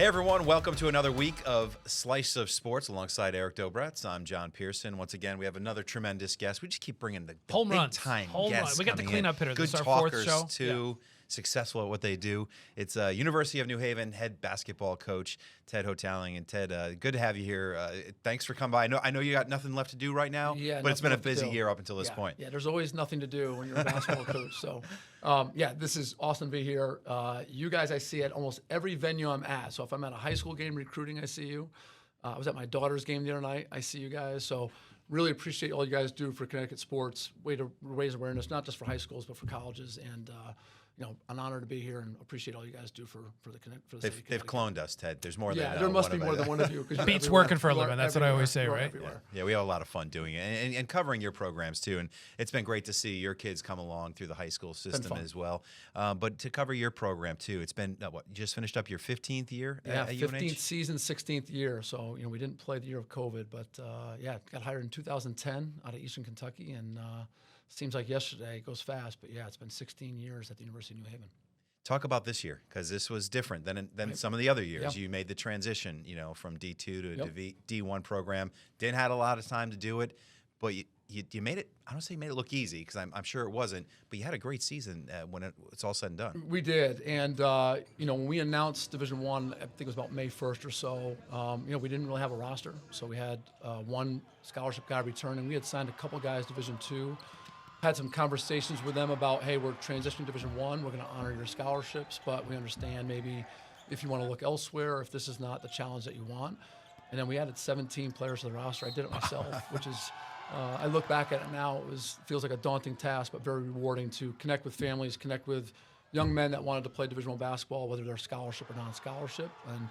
Hey everyone, welcome to another week of Slice of Sports alongside Erik Dobratz. I'm John Pierson. Once again, we have another tremendous guest. We just keep bringing the Home big runs. time Home guests. run. We got the coming in. cleanup hitter. Good This is our fourth talkers show. too. Successful at what they do. It's University of New Haven head basketball coach Ted Hotaling. And Ted, good to have you here. Thanks for coming by. I know you got nothing left to do right now, but it's been a busy year up until this point. Yeah, there's always nothing to do when you're a basketball coach. So, this is awesome to be here. You guys I see at almost every venue I'm at. So if I'm at a high school game recruiting, I see you. I was at my daughter's game the other night. I see you guys. So really appreciate all you guys do for Connecticut sports. Way to raise awareness, not just for high schools, but for colleges. And an honor to be here, and appreciate all you guys do for the city. They've cloned us, Ted. There's more than there must be more than one of you. Beats working for a living. That's what I always say, right? Yeah, we have a lot of fun doing it and covering your programs too. And it's been great to see your kids come along through the high school system as well. But to cover your program too, it's been you just finished up your 15th year at 15th UNH? season, 16th year. So we didn't play the year of COVID, but got hired in 2010 out of Eastern Kentucky, and seems like yesterday. It goes fast, but it's been 16 years at the University of New Haven. Talk about this year, because this was different than some of the other years. You made the transition, from D2 to a D1 program. Didn't have a lot of time to do it, but you made it. I don't say you made it look easy, because I'm sure it wasn't. But you had a great season when it's all said and done. We did, and when we announced Division I, I think it was about May 1st or so. We didn't really have a roster, so we had one scholarship guy returning. We had signed a couple guys Division II. Had some conversations with them about, hey, we're transitioning to Division I. We're going to honor your scholarships, but we understand maybe if you want to look elsewhere, if this is not the challenge that you want. And then we added 17 players to the roster. I did it myself, which is, I look back at it now, feels like a daunting task, but very rewarding to connect with families, connect with young men that wanted to play Division I basketball, whether they're scholarship or non-scholarship. And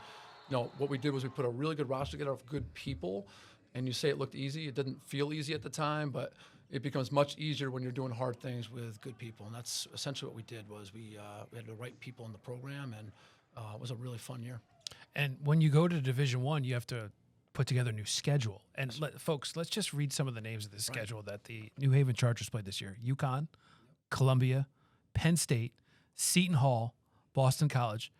what we did was we put a really good roster together of good people. And you say it looked easy. It didn't feel easy at the time, but it becomes much easier when you're doing hard things with good people. And that's essentially what we did. Was we had the right people in the program, and it was a really fun year. And when you go to Division I, you have to put together a new schedule. And folks, let's just read some of the names of the schedule that the New Haven Chargers played this year: UConn, Columbia, Penn State, Seton Hall, Boston College,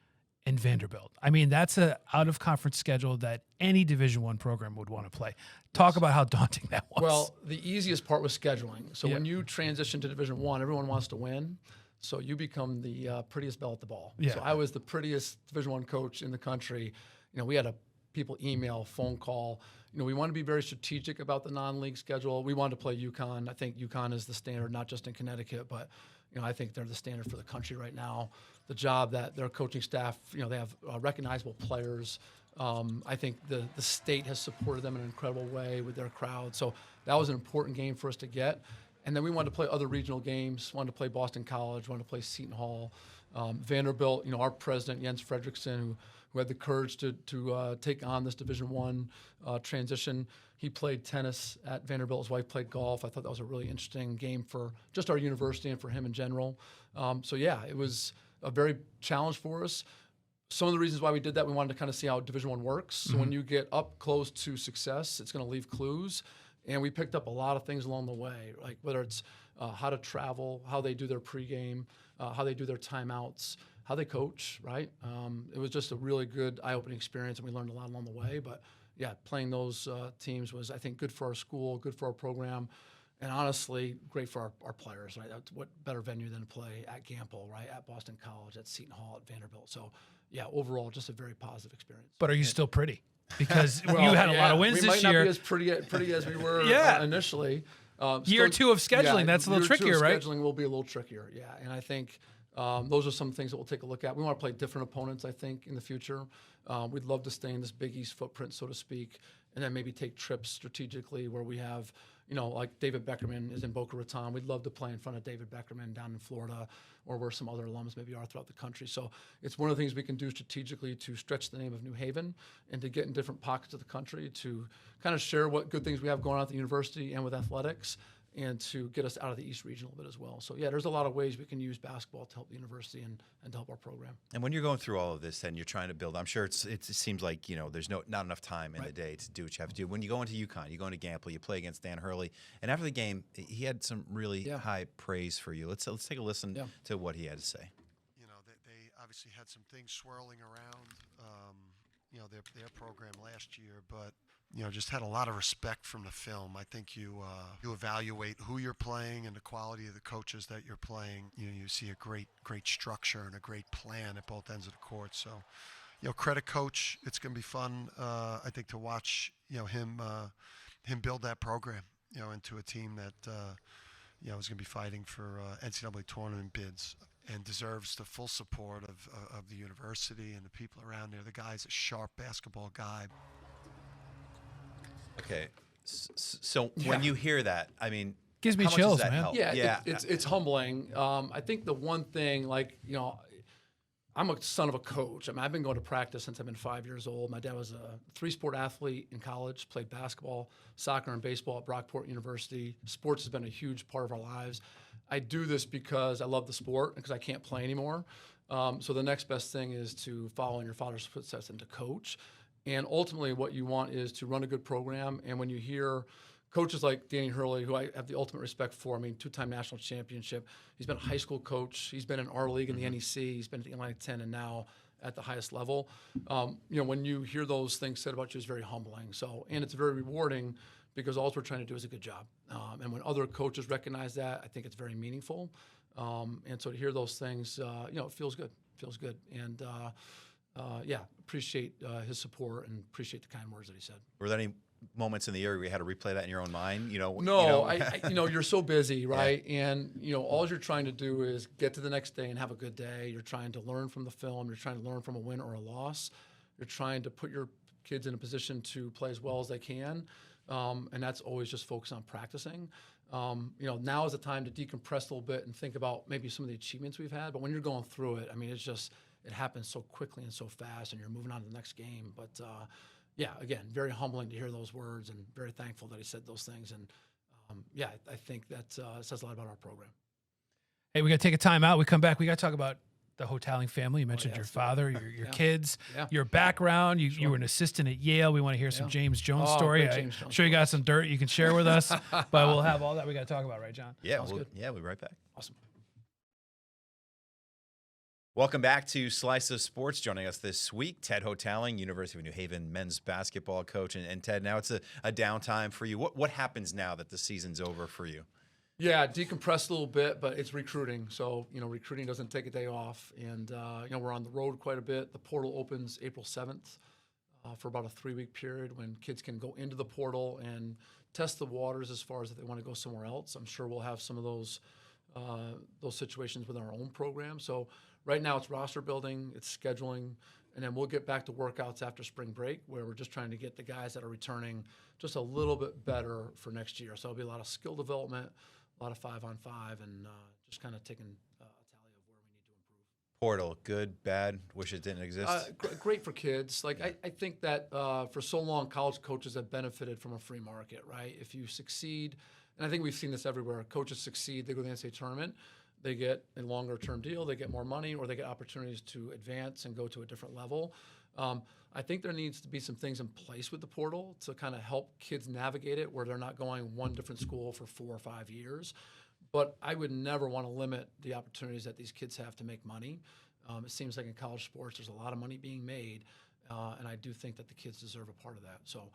and Vanderbilt. I mean, that's a out-of-conference schedule that any Division I program would want to play. Talk about how daunting that was. Well, the easiest part was scheduling. So when you transition to Division I, everyone wants to win. So you become the prettiest bell at the ball. Yeah. So I was the prettiest Division I coach in the country. We had people email, phone call. We want to be very strategic about the non-league schedule. We wanted to play UConn. I think UConn is the standard, not just in Connecticut, but I think they're the standard for the country right now. The job that their coaching staff, they have recognizable players. I think the state has supported them in an incredible way with their crowd. So that was an important game for us to get. And then we wanted to play other regional games, wanted to play Boston College, wanted to play Seton Hall. Vanderbilt, our president, Jens Fredrickson, who had the courage to take on this Division I transition. He played tennis at Vanderbilt. His wife played golf. I thought that was a really interesting game for just our university and for him in general. It was a very challenge for us. Some of the reasons why we did that, we wanted to kind of see how Division I works. So when you get up close to success, it's going to leave clues. And we picked up a lot of things along the way, like whether it's how to travel, how they do their pregame, how they do their timeouts, how they coach, right? It was just a really good eye-opening experience, and we learned a lot along the way. But, playing those teams was, I think, good for our school, good for our program, and honestly, great for our players, right? That's what better venue than to play at Gamble, right? At Boston College, at Seton Hall, at Vanderbilt. So, overall, just a very positive experience. But are you still pretty? Because you had a lot of wins this year. We might not be as pretty as we were initially. Year two of scheduling, that's a little trickier, right? Scheduling will be a little trickier, and I think those are some things that we'll take a look at. We want to play different opponents, I think, in the future. We'd love to stay in this Big East footprint, so to speak, and then maybe take trips strategically where we have, like David Beckerman is in Boca Raton. We'd love to play in front of David Beckerman down in Florida, or where some other alums maybe are throughout the country. So it's one of the things we can do strategically to stretch the name of New Haven and to get in different pockets of the country to kind of share what good things we have going on at the university and with athletics, and to get us out of the East region a little bit as well. So, there's a lot of ways we can use basketball to help the university and to help our program. And when you're going through all of this and you're trying to build, I'm sure it seems like, there's not enough time in the day to do what you have to do. When you go into UConn, you go into Gamble, you play against Dan Hurley. And after the game, he had some really high praise for you. Let's take a listen to what he had to say. They obviously had some things swirling around their program last year, but just had a lot of respect from the film. I think you evaluate who you're playing and the quality of the coaches that you're playing. You see a great structure and a great plan at both ends of the court. So, credit coach. It's going to be fun. I think to watch him build that program into a team that is going to be fighting for NCAA tournament bids and deserves the full support of the university and the people around there. The guy's a sharp basketball guy. Okay, so when you hear that, I mean, gives me how much chills, does that man. help? Yeah, it's humbling. I think the one thing, I'm a son of a coach. I mean, I've been going to practice since I've been 5 years old. My dad was a 3-sport athlete in college, played basketball, soccer, and baseball at Brockport University. Sports has been a huge part of our lives. I do this because I love the sport and because I can't play anymore. So the next best thing is to follow in your father's footsteps and to coach. And ultimately what you want is to run a good program. And when you hear coaches like Danny Hurley, who I have the ultimate respect for, I mean, 2-time national championship. He's been a high school coach. He's been in our league in the NEC. He's been at the Atlantic 10 and now at the highest level. When you hear those things said about you, it's very humbling. So, and it's very rewarding because all we're trying to do is a good job. And when other coaches recognize that, I think it's very meaningful. And so to hear those things, it feels good. And appreciate his support and appreciate the kind words that he said. Were there any moments in the year where you had to replay that in your own mind? No, you're so busy, right? Yeah. And all you're trying to do is get to the next day and have a good day. You're trying to learn from the film. You're trying to learn from a win or a loss. You're trying to put your kids in a position to play as well as they can, and that's always just focus on practicing. Now is the time to decompress a little bit and think about maybe some of the achievements we've had. But when you're going through it, I mean, it happens so quickly and so fast, and you're moving on to the next game. But again, very humbling to hear those words, and very thankful that he said those things. And I think that says a lot about our program. Hey, we got to take a time out. We come back. We got to talk about the Hotaling family. You mentioned your father, your kids, your background. You were an assistant at Yale. We want to hear some James Jones story. I'm sure you got some dirt you can share with us, but we'll have all that we got to talk about, right, John? Yeah, we'll be right back. Awesome. Welcome back to Slice of Sports. Joining us this week, Ted Hotaling, University of New Haven men's basketball coach. And Ted, now it's a downtime for you. What happens now that the season's over for you? Yeah, decompress a little bit, but it's recruiting. So, recruiting doesn't take a day off. And, we're on the road quite a bit. The portal opens April 7th for about a 3-week period when kids can go into the portal and test the waters as far as if they want to go somewhere else. I'm sure we'll have some of those situations within our own program. So right now it's roster building, it's scheduling, and then we'll get back to workouts after spring break where we're just trying to get the guys that are returning just a little bit better for next year. So it'll be a lot of skill development, a lot of 5-on-5, and just kind of taking a tally of where we need to improve. Portal, good, bad, wish it didn't exist? Great for kids. I think that for so long, college coaches have benefited from a free market, right? If you succeed, and I think we've seen this everywhere, coaches succeed, they go to the NCAA tournament, they get a longer-term deal, they get more money, or they get opportunities to advance and go to a different level. I think there needs to be some things in place with the portal to kind of help kids navigate it where they're not going one different school for 4 or 5 years. But I would never want to limit the opportunities that these kids have to make money. It seems like in college sports there's a lot of money being made, and I do think that the kids deserve a part of that. So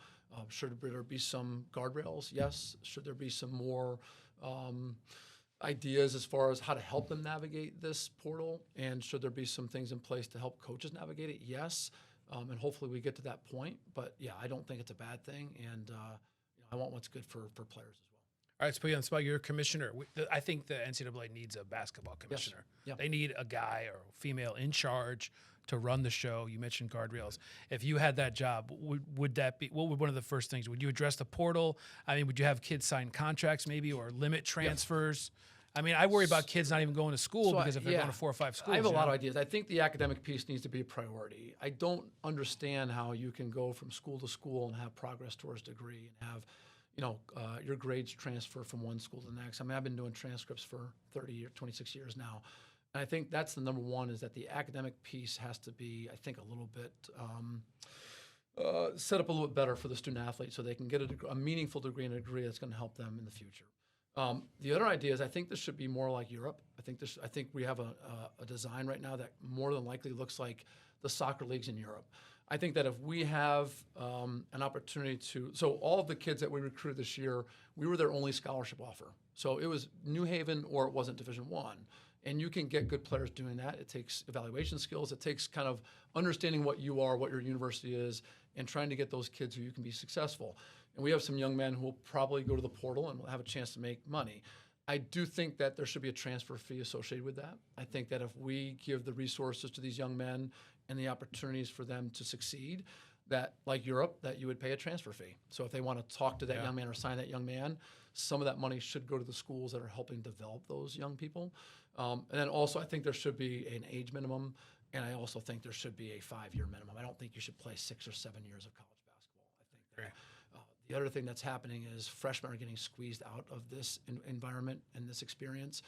should there be some guardrails? Yes. Should there be some more ideas as far as how to help them navigate this portal? And should there be some things in place to help coaches navigate it? Yes. And hopefully we get to that point. But, I don't think it's a bad thing. And I want what's good for players as well. All right, let's put you on the spot. You're a commissioner. I think the NCAA needs a basketball commissioner. Yes. They need a guy or female in charge to run the show. You mentioned guardrails. If you had that job, would that be, what would one of the first things? Would you address the portal? I mean, would you have kids sign contracts maybe or limit transfers? I mean, I worry about kids not even going to school because if they're going to 4 or 5 schools. I have a lot of ideas. I think the academic piece needs to be a priority. I don't understand how you can go from school to school and have progress towards degree and have, your grades transfer from one school to the next. I mean, I've been doing transcripts for 26 years now. And I think that's the number one, is that the academic piece has to be, I think, a little bit set up a little bit better for the student athlete so they can get a meaningful degree and a degree that's going to help them in the future. The other idea is I think this should be more like Europe. I think we have a design right now that more than likely looks like the soccer leagues in Europe. I think that if we have an opportunity to, so all of the kids that we recruited this year, we were their only scholarship offer. So it was New Haven or it wasn't Division I. And you can get good players doing that. It takes evaluation skills. It takes kind of understanding what you are, what your university is, and trying to get those kids who you can be successful. And we have some young men who will probably go to the portal and will have a chance to make money. I do think that there should be a transfer fee associated with that. I think that if we give the resources to these young men and the opportunities for them to succeed, that like Europe, that you would pay a transfer fee. So if they want to talk to that young man or sign that young man, some of that money should go to the schools that are helping develop those young people. And then also I think there should be an age minimum, and I also think there should be a 5-year minimum. I don't think you should play 6 or 7 years of college basketball. I think that, the other thing that's happening is freshmen are getting squeezed out of this environment and this experience.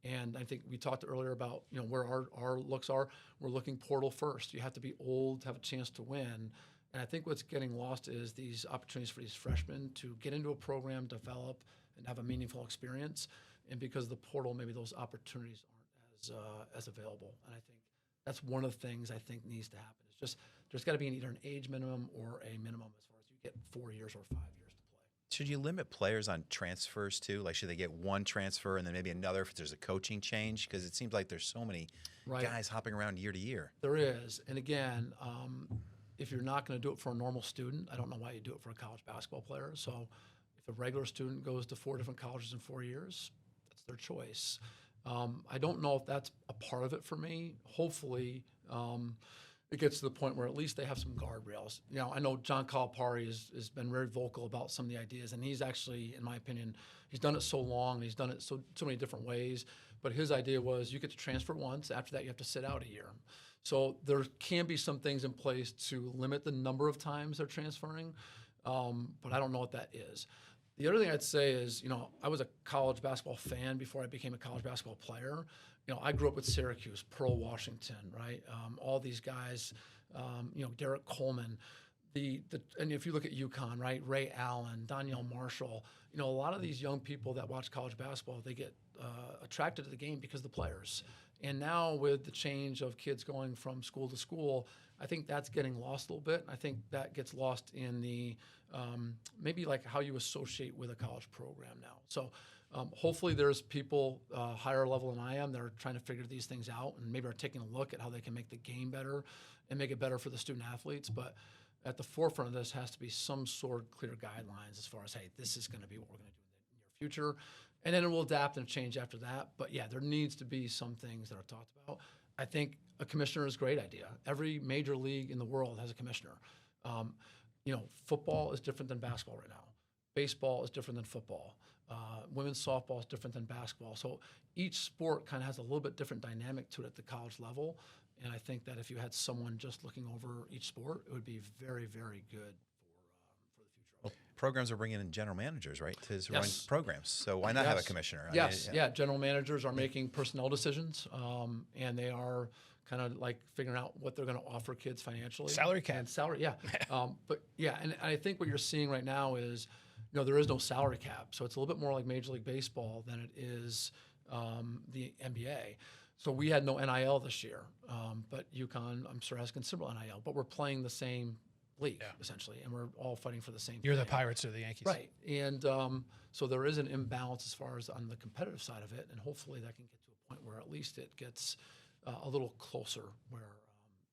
And I think we talked earlier about where our looks are. We're looking portal first. You have to be old to have a chance to win. And I think what's getting lost is these opportunities for these freshmen to get into a program, develop, and have a meaningful experience. And because of the portal, maybe those opportunities aren't as available. And I think that's one of the things I think needs to happen. It's just there's got to be either an age minimum or a minimum as far as you get 4 years or 5 years to play. Should you limit players on transfers too? Like, should they get one transfer and then maybe another if there's a coaching change? Because it seems like there's so many guys hopping around year to year. There is. And again, if you're not going to do it for a normal student, I don't know why you do it for a college basketball player. So if a regular student goes to 4 different colleges in 4 years, that's their choice. I don't know if that's a part of it for me. Hopefully, it gets to the point where at least they have some guardrails. I know John Calipari has been very vocal about some of the ideas, and he's actually, in my opinion, he's done it so long, and he's done it so many different ways. But his idea was you get to transfer once. After that, you have to sit out a year. So there can be some things in place to limit the number of times they're transferring, but I don't know what that is. The other thing I'd say is, I was a college basketball fan before I became a college basketball player. I grew up with Syracuse, Pearl Washington, right? All these guys, Derek Coleman, and if you look at UConn, right? Ray Allen, Danielle Marshall, a lot of these young people that watch college basketball, they get attracted to the game because of the players. And now with the change of kids going from school to school, I think that's getting lost a little bit. I think that gets lost in the maybe like how you associate with a college program now. So hopefully there's people higher level than I am that are trying to figure these things out and maybe are taking a look at how they can make the game better and make it better for the student athletes. But at the forefront of this has to be some sort of clear guidelines as far as, hey, this is going to be what we're going to do in the near future. And then it will adapt and change after that. But yeah, there needs to be some things that are talked about. I think a commissioner is a great idea. Every major league in the world has a commissioner. Football is different than basketball right now. Baseball is different than football. Women's softball is different than basketball. So each sport kind of has a little bit different dynamic to it at the college level. And I think that if you had someone just looking over each sport, it would be very, very good for the future. Well, programs are bringing in general managers, right, to run programs. So why not have a commissioner? Yes, general managers are making personnel decisions, and they are kind of like figuring out what they're going to offer kids financially. Salary cap. And salary, yeah. And I think what you're seeing right now is, there is no salary cap. So it's a little bit more like Major League Baseball than it is the NBA. So we had no NIL this year, but UConn, I'm sure, has considerable NIL. But we're playing the same league, essentially, and we're all fighting for the same You're thing. the Pirates or the Yankees. Right. And so there is an imbalance as far as on the competitive side of it, and hopefully that can get to a point where at least it gets a little closer, where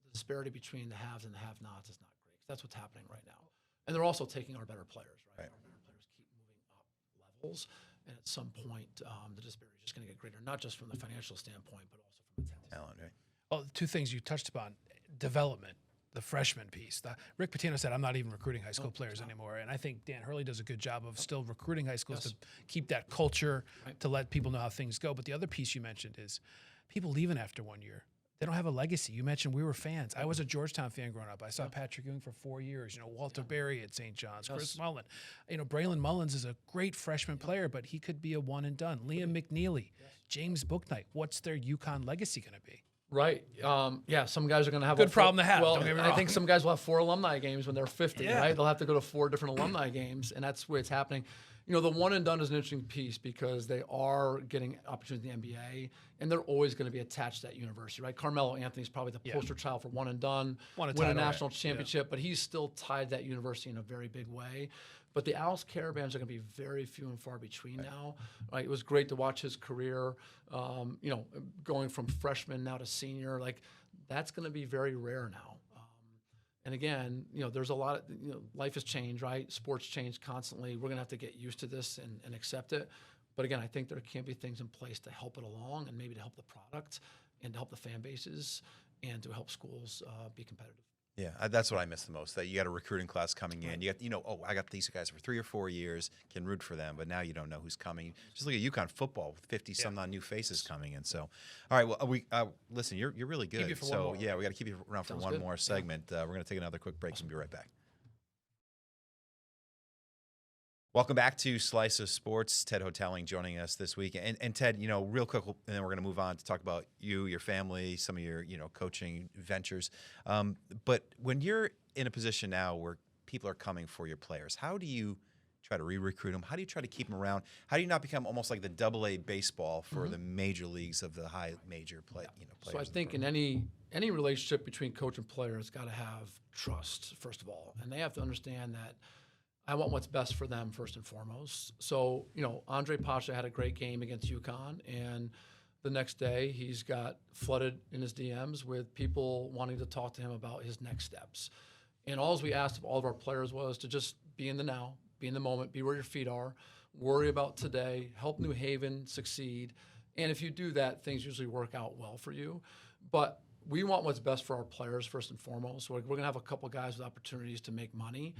the disparity between the haves and the have-nots is not great. 'Cause that's what's happening right now. And they're also taking our better players, right? Our better players keep moving up levels, and at some point, the disparity is just going to get greater, not just from the financial standpoint, but also from the talent. Right? Well, two things you touched upon: development, the freshman piece. Rick Pitino said, "I'm not even recruiting high school players anymore," and I think Dan Hurley does a good job of still recruiting high schools to keep that culture, to let people know how things go. But the other piece you mentioned is people leaving after 1 year. They don't have a legacy. You mentioned we were fans. I was a Georgetown fan growing up. I saw Patrick Ewing for 4 years. Walter Berry at St. John's, Chris Mullen. Braylon Mullins is a great freshman player, but he could be a one and done. Liam McNeely, James Bouknight. What's their UConn legacy going to be? Right. Some guys are going to have good problem to have. Well, don't get me I wrong. think some guys will have 4 alumni games when they're 50, right? They'll have to go to 4 different alumni games, and that's where it's happening. the one and done is an interesting piece because they are getting opportunities in the NBA, and they're always going to be attached to that university, right? Carmelo Anthony's probably the poster child for one and done, win a national championship, but he's still tied to that university in a very big way. But the Owls Caravans are going to be very few and far between now. Right? It was great to watch his career, going from freshman now to senior. Like, that's going to be very rare now. And again, there's a lot of, life has changed, right? Sports change constantly. We're going to have to get used to this and accept it. But again, I think there can be things in place to help it along and maybe to help the product and to help the fan bases and to help schools be competitive. Yeah, that's what I miss the most. That you got a recruiting class coming in. You got, I got these guys for 3 or 4 years, can root for them, but now you don't know who's coming. Just look at UConn football with 50 some odd new faces coming in. So, all right, well, listen, you're really good. Keep you for so one more. yeah, we got to keep you around for one more segment. We're going to take another quick break and be right back. Welcome back to Slice of Sports. Ted Hotaling joining us this week. And Ted, real quick, and then we're going to move on to talk about you, your family, some of your, coaching ventures. But when you're in a position now where people are coming for your players, how do you try to re-recruit them? How do you try to keep them around? How do you not become almost like the AA baseball for the major leagues of the high major players? So I think in any relationship between coach and player, it's got to have trust, first of all. And they have to understand that I want what's best for them first and foremost. So, Andre Pasha had a great game against UConn, and the next day he's got flooded in his DMs with people wanting to talk to him about his next steps. And all we asked of all of our players was to just be in the now, be in the moment, be where your feet are, worry about today, help New Haven succeed. And if you do that, things usually work out well for you. But we want what's best for our players first and foremost. So we're going to have a couple guys with opportunities to make money.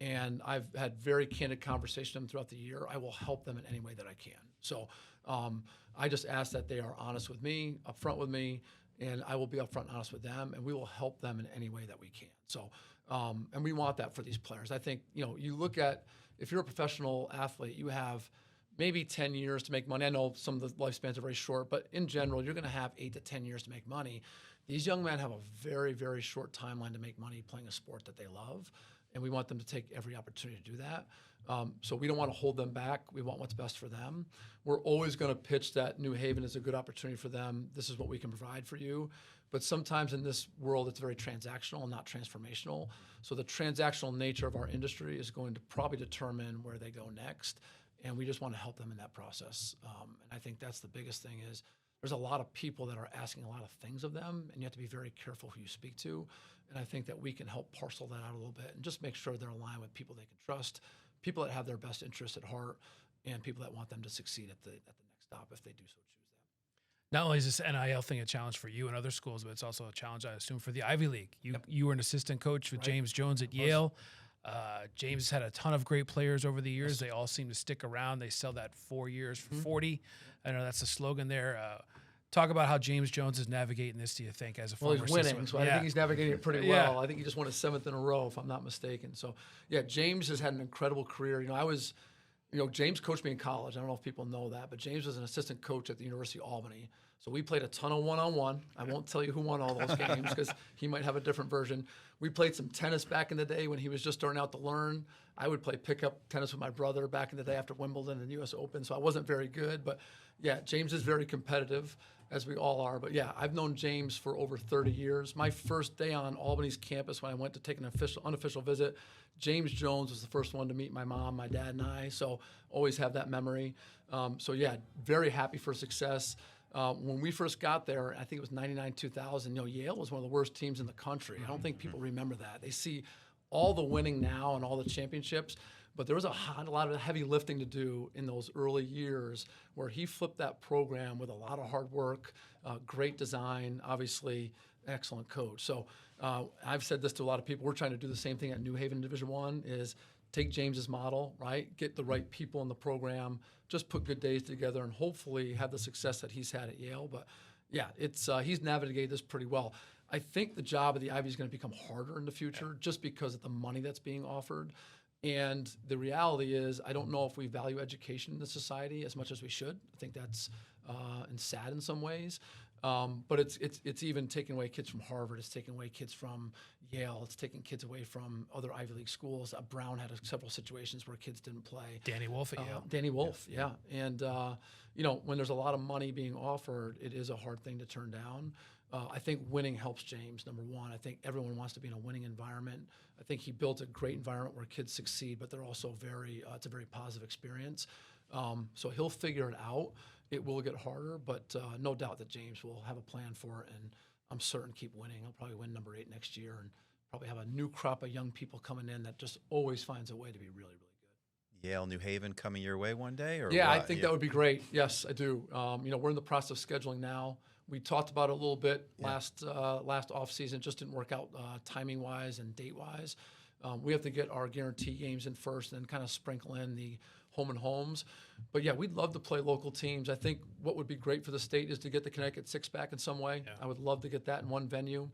And I've had very candid conversations with them throughout the year. I will help them in any way that I can. So I just ask that they are honest with me, upfront with me, and I will be upfront and honest with them, and we will help them in any way that we can. So, and we want that for these players. I think, you look at, if you're a professional athlete, you have maybe 10 years to make money. I know some of the lifespans are very short, but in general, you're going to have 8 to 10 years to make money. These young men have a very, very short timeline to make money playing a sport that they love. And we want them to take every opportunity to do that. So we don't want to hold them back. We want what's best for them. We're always going to pitch that New Haven is a good opportunity for them. This is what we can provide for you. But sometimes in this world, it's very transactional and not transformational. So the transactional nature of our industry is going to probably determine where they go next. And we just want to help them in that process. And I think that's the biggest thing is there's a lot of people that are asking a lot of things of them, and you have to be very careful who you speak to. And I think that we can help parcel that out a little bit and just make sure they're aligned with people they can trust, people that have their best interests at heart, and people that want them to succeed at the next stop if they do so choose that. Not only is this NIL thing a challenge for you and other schools, but it's also a challenge, I assume, for the Ivy League. You were an assistant coach with James Jones at Yale. James had a ton of great players over the years. They all seem to stick around. They sell that 4 years for 40. I know that's the slogan there. Talk about how James Jones is navigating this, do you think, as a former he's winning, so I think he's navigating it pretty well. I think he just won his 7th in a row, if I'm not mistaken. So, James has had an incredible career. James coached me in college. I don't know if people know that, but James was an assistant coach at the University of Albany. So we played a ton of one-on-one. I won't tell you who won all those games because he might have a different version. We played some tennis back in the day when he was just starting out to learn. I would play pickup tennis with my brother back in the day after Wimbledon and the U.S. Open, so I wasn't very good. But, James is very competitive, as we all are. But, I've known James for over 30 years. My first day on Albany's campus when I went to take an unofficial visit, James Jones was the first one to meet my mom, my dad, and I, so always have that memory. Very happy for success. When we first got there, I think it was 99, 2000, Yale was one of the worst teams in the country. I don't think people remember that. They see all the winning now and all the championships, but there was a lot of heavy lifting to do in those early years where he flipped that program with a lot of hard work, great design, obviously excellent coach. So I've said this to a lot of people. We're trying to do the same thing at New Haven Division I is take James's model, right? Get the right people in the program, just put good days together and hopefully have the success that he's had at Yale. But he's navigated this pretty well. I think the job of the Ivy is going to become harder in the future just because of the money that's being offered. And the reality is, I don't know if we value education in the society as much as we should. I think that's sad in some ways. But it's even taking away kids from Harvard. It's taking away kids from Yale. It's taking kids away from other Ivy League schools. Brown had several situations where kids didn't play. Danny Wolf at Yale. Danny Wolf, yeah. And, when there's a lot of money being offered, it is a hard thing to turn down. I think winning helps James, number one. I think everyone wants to be in a winning environment. I think he built a great environment where kids succeed, but they're also it's a very positive experience. So he'll figure it out. It will get harder, but no doubt that James will have a plan for it, and I'm certain keep winning. He'll probably win number 8 next year and probably have a new crop of young people coming in that just always finds a way to be really, really good. Yale, New Haven coming your way one day? Or yeah, what? I think that would be great. Yes, I do. We're in the process of scheduling now. We talked about it a little bit last off season. Just didn't work out timing wise and date wise. We have to get our guarantee games in first, and then kind of sprinkle in the home and homes. But yeah, we'd love to play local teams. I think what would be great for the state is to get the Connecticut Six back in some way. Yeah. I would love to get that in one venue.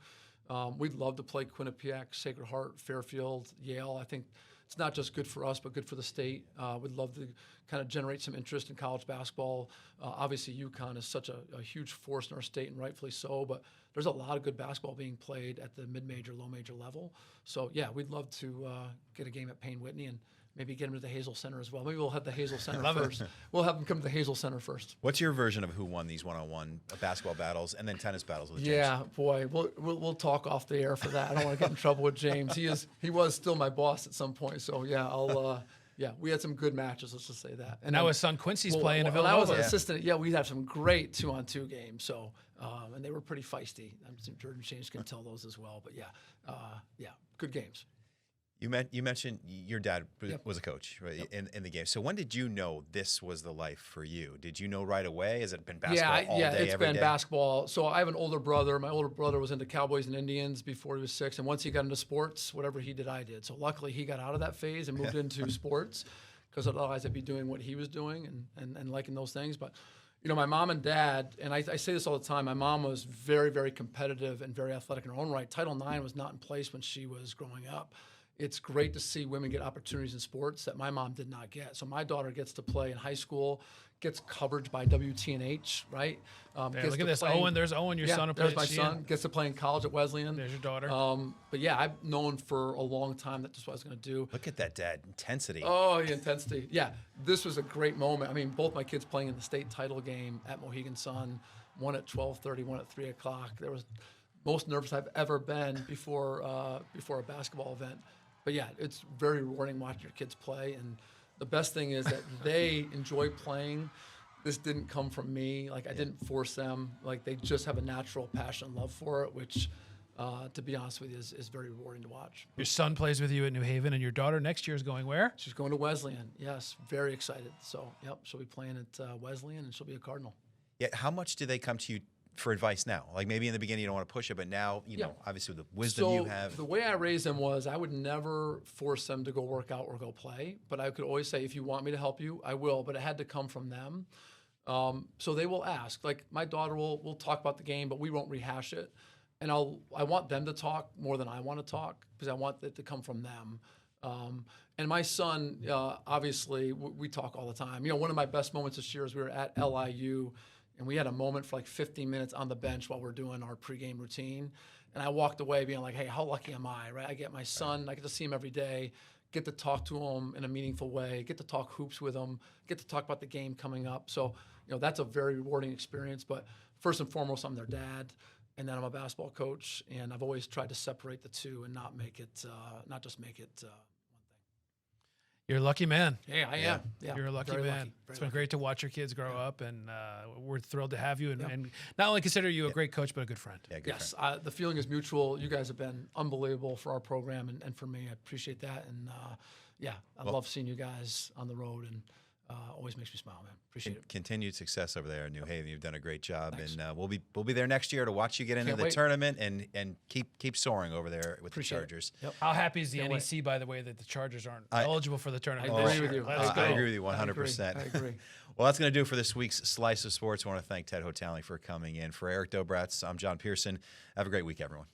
We'd love to play Quinnipiac, Sacred Heart, Fairfield, Yale. I think it's not just good for us, but good for the state. We'd love to kind of generate some interest in college basketball. Obviously, UConn is such a huge force in our state, and rightfully so, but there's a lot of good basketball being played at the mid-major, low-major level. So, yeah, we'd love to get a game at Payne-Whitney and maybe get them to the Hazel Center as well. Maybe we'll have the Hazel Center first. We'll have them come to the Hazel Center first. What's your version of who won these one-on-one basketball battles and then tennis battles with James? Yeah, boy, we'll talk off the air for that. I don't want to get in trouble with James. He was still my boss at some point. So yeah, we had some good matches. Let's just say that. And now his son Quincy's playing in Villanova. I was an assistant. Yeah, we'd have some great 2-on-2 games. So and they were pretty feisty. I'm sure Jordan James can tell those as well. But yeah, good games. You mentioned your dad was a coach, right, in the game. So when did you know this was the life for you? Did you know right away? Has it been basketball all day, it's every been day? basketball. So I have an older brother. My older brother was into Cowboys and Indians before he was 6. And once he got into sports, whatever he did, I did. So luckily he got out of that phase and moved into sports, because otherwise I'd be doing what he was doing and liking those things. But my mom and dad, and I say this all the time, my mom was very, very competitive and very athletic in her own right. Title IX was not in place when she was growing up. It's great to see women get opportunities in sports that my mom did not get. So my daughter gets to play in high school, gets coverage by WTNH, right? Look at this, Owen. There's Owen, your son. There's my son. Gets to play in college at Wesleyan. There's your daughter. But yeah, I've known for a long time that this is what I was going to do. Look at that, Dad. Intensity. Oh, the intensity. Yeah, this was a great moment. I mean, both my kids playing in the state title game at Mohegan Sun, one at 12:30, one at 3 o'clock. There was most nervous I've ever been before a basketball event. But yeah, it's very rewarding watching your kids play, and the best thing is that they enjoy playing. This didn't come from me. Like, I didn't force them. Like, they just have a natural passion and love for it, which, to be honest with you, is very rewarding to watch. Your son plays with you at New Haven, and your daughter next year is going where? She's going to Wesleyan. Yes, very excited. So, yep, she'll be playing at Wesleyan, and she'll be a Cardinal. Yeah, how much do they come to you for advice now? Like, maybe in the beginning you don't want to push it, but now, obviously with the wisdom you have. The way I raised them was I would never force them to go work out or go play, but I could always say, if you want me to help you, I will, but it had to come from them. So they will ask. Like, my daughter will talk about the game, but we won't rehash it. And I want them to talk more than I want to talk, because I want it to come from them. And my son, obviously, we talk all the time. One of my best moments this year is we were at LIU, and we had a moment for like 15 minutes on the bench while we're doing our pregame routine. And I walked away being like, hey, how lucky am I, right? I get my son, I get to see him every day, get to talk to him in a meaningful way, get to talk hoops with him, get to talk about the game coming up. So, that's a very rewarding experience. But first and foremost, I'm their dad, and then I'm a basketball coach. And I've always tried to separate the two and not just make it one thing. You're a lucky man. Yeah, I am. Yeah, you're a lucky very man. lucky. It's been great to watch your kids grow up, and we're thrilled to have you. And not only consider you a great coach, but a good friend. Yeah, good friend. Yes, the feeling is mutual. You guys have been unbelievable for our program and for me. I appreciate that. And I love seeing you guys on the road, and always makes me smile, man. Appreciate it. Continued success over there in New Haven. You've done a great job. Thanks. And we'll be there next year to watch you get into the tournament and keep soaring over there with the Chargers. Yep. How happy is the NEC, by the way, that the Chargers aren't eligible for the tournament? I agree with you. Let's go. I agree with you 100%. I agree. Well, that's going to do it for this week's Slice of Sports. I want to thank Ted Hotaling for coming in. For Erik Dobratz, I'm John Pierson. Have a great week, everyone.